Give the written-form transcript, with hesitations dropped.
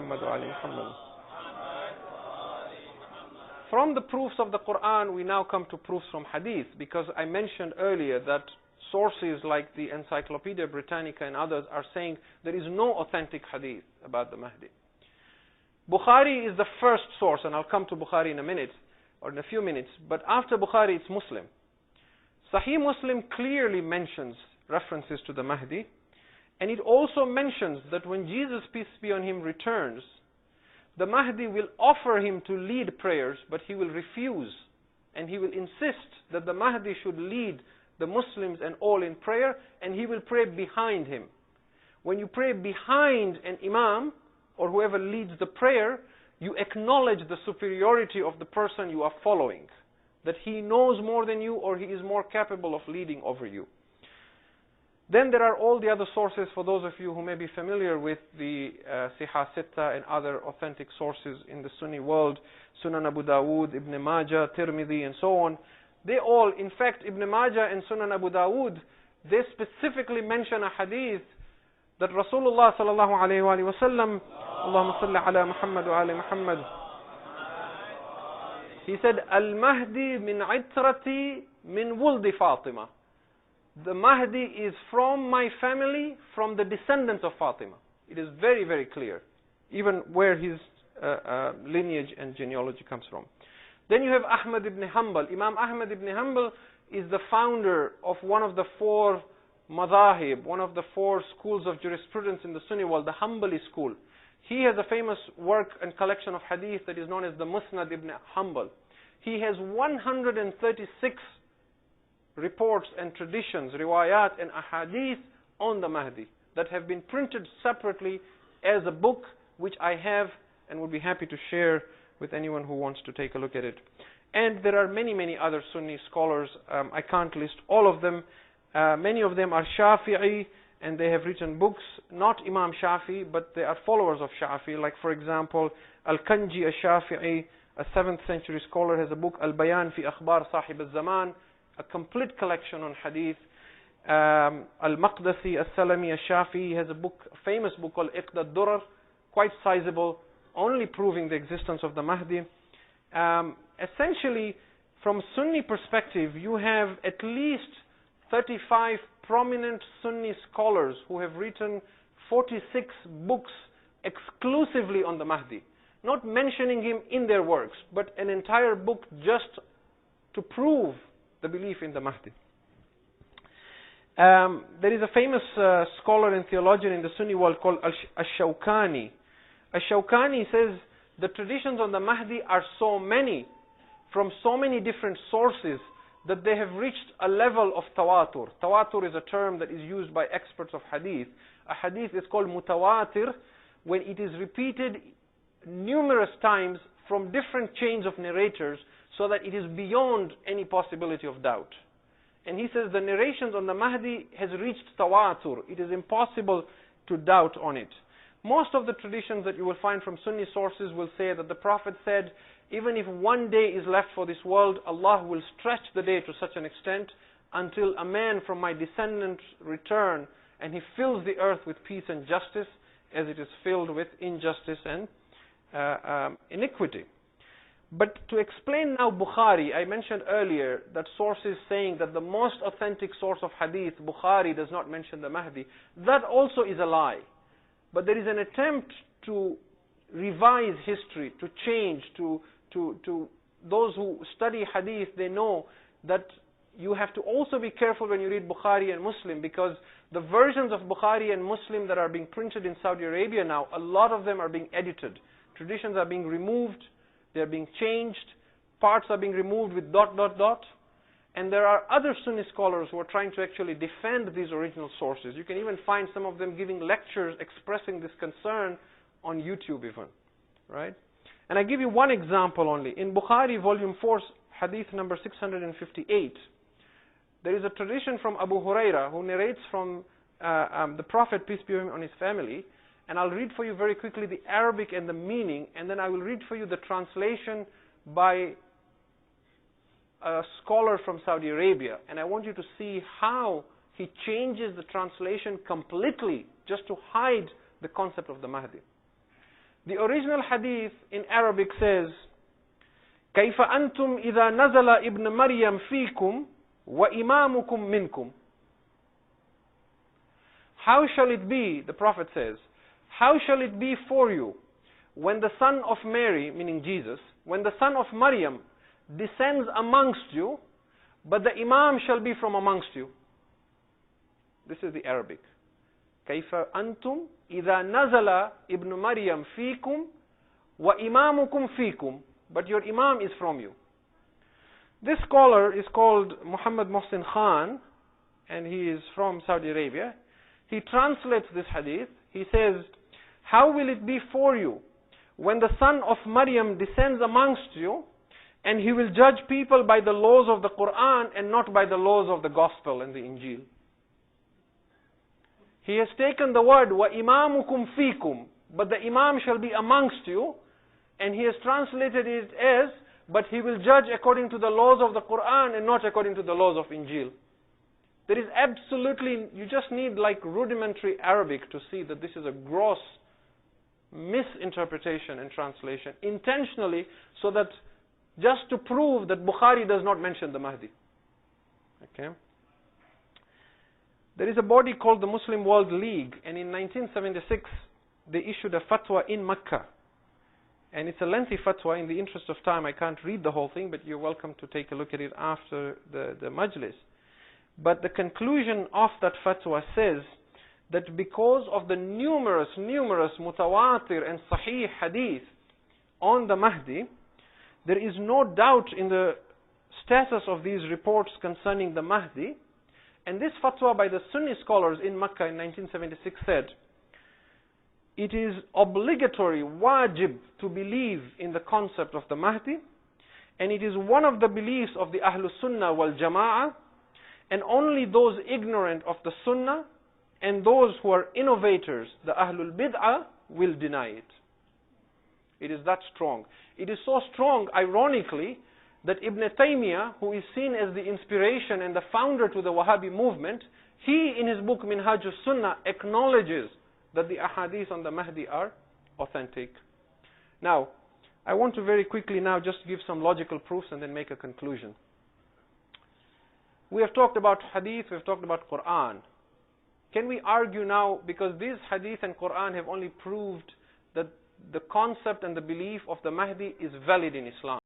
Muhammad wa ali Muhammad. From the proofs of the Quran, we now come to proofs from Hadith, because I mentioned earlier that sources like the Encyclopedia Britannica and others are saying there is no authentic Hadith about the Mahdi. Bukhari is the first source, and I'll come to Bukhari in a minute, or in a few minutes, but after Bukhari it's Muslim. Sahih Muslim clearly mentions references to the Mahdi, and it also mentions that when Jesus, peace be on him, returns, the Mahdi will offer him to lead prayers, but he will refuse, and he will insist that the Mahdi should lead the Muslims and all in prayer, and he will pray behind him. When you pray behind an Imam, or whoever leads the prayer, you acknowledge the superiority of the person you are following, that he knows more than you, or he is more capable of leading over you. Then there are all the other sources, for those of you who may be familiar with the Sihah Sitta and other authentic sources in the Sunni world, Sunan Abu Dawood, Ibn Majah, Tirmidhi, and so on. They all, in fact, Ibn Majah and Sunan Abu Dawood, they specifically mention a hadith that Rasulullah sallallahu alayhi wa sallam, Allahumma salli ala Muhammad wa ali Muhammad, he said, Al-Mahdi min itrati min wuldi Fatima. The Mahdi is from my family, from the descendants of Fatima. It is very, very clear, even where his lineage and genealogy comes from. Then you have Ahmad ibn Hanbal. Imam Ahmad ibn Hanbal is the founder of one of the four madhahib, one of the four schools of jurisprudence in the Sunni world, the Hanbali school. He has a famous work and collection of hadith that is known as the Musnad ibn Hanbal. He has 136 reports and traditions, riwayat and ahadith on the Mahdi that have been printed separately as a book, which I have and would be happy to share with anyone who wants to take a look at it. And there are many, many other Sunni scholars. I can't list all of them. Many of them are Shafi'i, and they have written books, not Imam Shafi, but they are followers of Shafi. Like, for example, Al-Kanji al-Shafi'i, a 7th century scholar, has a book, Al-Bayan fi Akhbar Sahib al-Zaman, a complete collection on hadith. Al-Maqdisi al-Salami al-Shafi'i has a book, a famous book called Iqda al-Durar, quite sizable, only proving the existence of the Mahdi. Essentially, from Sunni perspective, you have at least 35 prominent Sunni scholars who have written 46 books exclusively on the Mahdi, not mentioning him in their works, but an entire book just to prove the belief in the Mahdi. There is a famous scholar and theologian in the Sunni world called Ash-Shawkani. Ash-Shawkani says the traditions on the Mahdi are so many, from so many different sources, that they have reached a level of tawatur. Tawatur is a term that is used by experts of hadith. A hadith is called mutawatir when it is repeated numerous times from different chains of narrators, so that it is beyond any possibility of doubt. And he says the narrations on the Mahdi has reached tawatur. It is impossible to doubt on it. Most of the traditions that you will find from Sunni sources will say that the Prophet said, even if one day is left for this world, Allah will stretch the day to such an extent until a man from my descendants return and he fills the earth with peace and justice as it is filled with injustice and iniquity. But to explain now Bukhari, I mentioned earlier that sources saying that the most authentic source of hadith, Bukhari, does not mention the Mahdi. That also is a lie. But there is an attempt to revise history, to change, to those who study hadith, they know that you have to also be careful when you read Bukhari and Muslim, because the versions of Bukhari and Muslim that are being printed in Saudi Arabia now, a lot of them are being edited. Traditions are being removed, they're being changed, parts are being removed with ... And there are other Sunni scholars who are trying to actually defend these original sources. You can even find some of them giving lectures expressing this concern on YouTube even, right? And I give you one example only. In Bukhari, volume 4, hadith number 658, there is a tradition from Abu Huraira who narrates from the Prophet, peace be on his family, and I'll read for you very quickly the Arabic and the meaning, and then I will read for you the translation by a scholar from Saudi Arabia, and I want you to see how he changes the translation completely just to hide the concept of the Mahdi. The original hadith in Arabic says, كيف أنتم إذا نزل ابن مريم فيكم وإمامكم منكم. How shall it be, the Prophet says, how shall it be for you when the son of Mary, meaning Jesus, when the son of Maryam descends amongst you, but the Imam shall be from amongst you? This is the Arabic. كيف أنتم إذا نزل ابن مريم فيكم وإمامكم فيكم. But your Imam is from you. This scholar is called Muhammad Mohsin Khan, and he is from Saudi Arabia. He translates this hadith. He says, how will it be for you when the son of Maryam descends amongst you, and he will judge people by the laws of the Quran and not by the laws of the Gospel and the Injil? He has taken the word وَإِمَامُكُمْ فِيكُمْ, but the Imam shall be amongst you, and he has translated it as, but he will judge according to the laws of the Quran and not according to the laws of Injil. There is absolutely, you just need like rudimentary Arabic to see that this is a gross misinterpretation and translation, intentionally, so that just to prove that Bukhari does not mention the Mahdi. Okay? There is a body called the Muslim World League, and in 1976 they issued a fatwa in Mecca. And it's a lengthy fatwa. In the interest of time, I can't read the whole thing, but you're welcome to take a look at it after the majlis. But the conclusion of that fatwa says that because of the numerous mutawatir and sahih hadith on the Mahdi, there is no doubt in the status of these reports concerning the Mahdi. And this fatwa by the Sunni scholars in Mecca in 1976 said, it is obligatory, wajib, to believe in the concept of the Mahdi, and it is one of the beliefs of the Ahlus Sunnah wal Jama'ah, and only those ignorant of the Sunnah and those who are innovators, the Ahlul Bid'ah, will deny it. It is that strong. It is so strong, ironically, that Ibn Taymiyyah, who is seen as the inspiration and the founder to the Wahhabi movement, he in his book Minhajus Sunnah acknowledges that the ahadith on the Mahdi are authentic. Now, I want to very quickly now just give some logical proofs and then make a conclusion. We have talked about hadith, we have talked about Quran. Can we argue now, because these hadith and Quran have only proved that the concept and the belief of the Mahdi is valid in Islam?